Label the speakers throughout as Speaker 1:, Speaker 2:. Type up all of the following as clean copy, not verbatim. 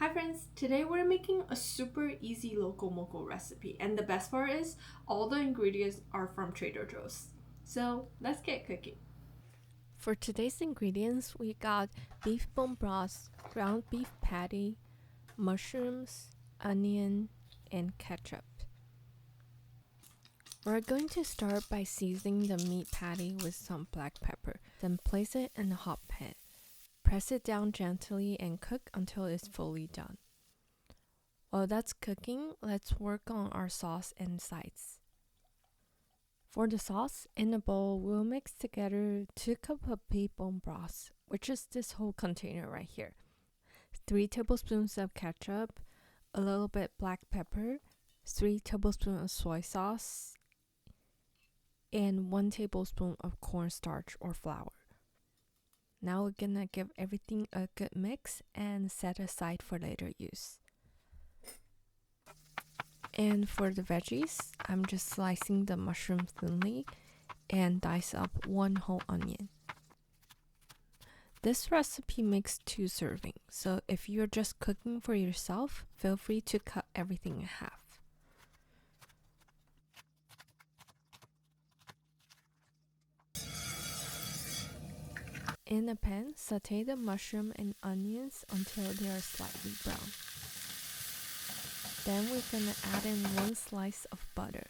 Speaker 1: Hi friends, today we're making a super easy Loco Moco recipe, and the best part is all the ingredients are from Trader Joe's. So let's get cooking.
Speaker 2: For today's ingredients, we got beef bone broth, ground beef patty, mushrooms, onion, and ketchup. We're going to start by seasoning the meat patty with some black pepper, then place it in a hot pan. Press it down gently and cook until it's fully done. While that's cooking, let's work on our sauce and sides. For the sauce, in a bowl, we'll mix together 2 cups of beef bone broth, which is this whole container right here, 3 tablespoons of ketchup, a little bit black pepper, 3 tablespoons of soy sauce, and 1 tablespoon of cornstarch or flour. Now we're gonna give everything a good mix and set aside for later use. And for the veggies, I'm just slicing the mushroom thinly and dice up 1 whole onion. This recipe makes 2 servings, so if you're just cooking for yourself, feel free to cut everything in half. In a pan, saute the mushroom and onions until they are slightly brown. Then we're gonna add in 1 slice of butter.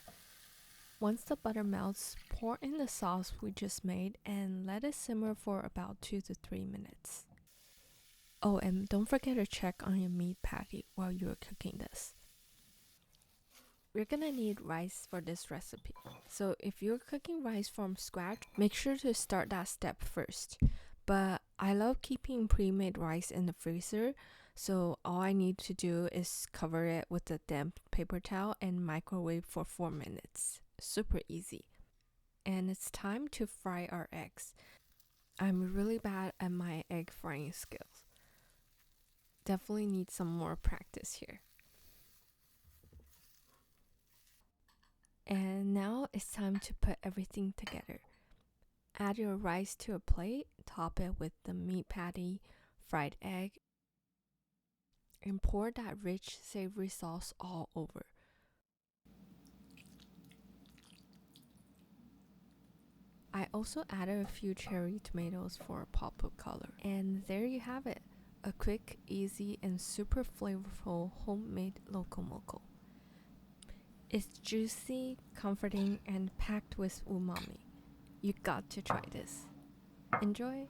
Speaker 2: Once the butter melts, pour in the sauce we just made and let it simmer for about 2 to 3 minutes. Oh, and don't forget to check on your meat patty while you're cooking this. We're gonna need rice for this recipe. So if you're cooking rice from scratch, make sure to start that step first. But I love keeping pre-made rice in the freezer, so all I need to do is cover it with a damp paper towel and microwave for 4 minutes. Super easy. And it's time to fry our eggs. I'm really bad at my egg frying skills. Definitely need some more practice here. And now it's time to put everything together. Add your rice to a plate, top it with the meat patty, fried egg, and pour that rich, savory sauce all over. I also added a few cherry tomatoes for a pop of color. And there you have it, a quick, easy, and super flavorful homemade Loco Moco. It's juicy, comforting, and packed with umami. You got to try this. Enjoy!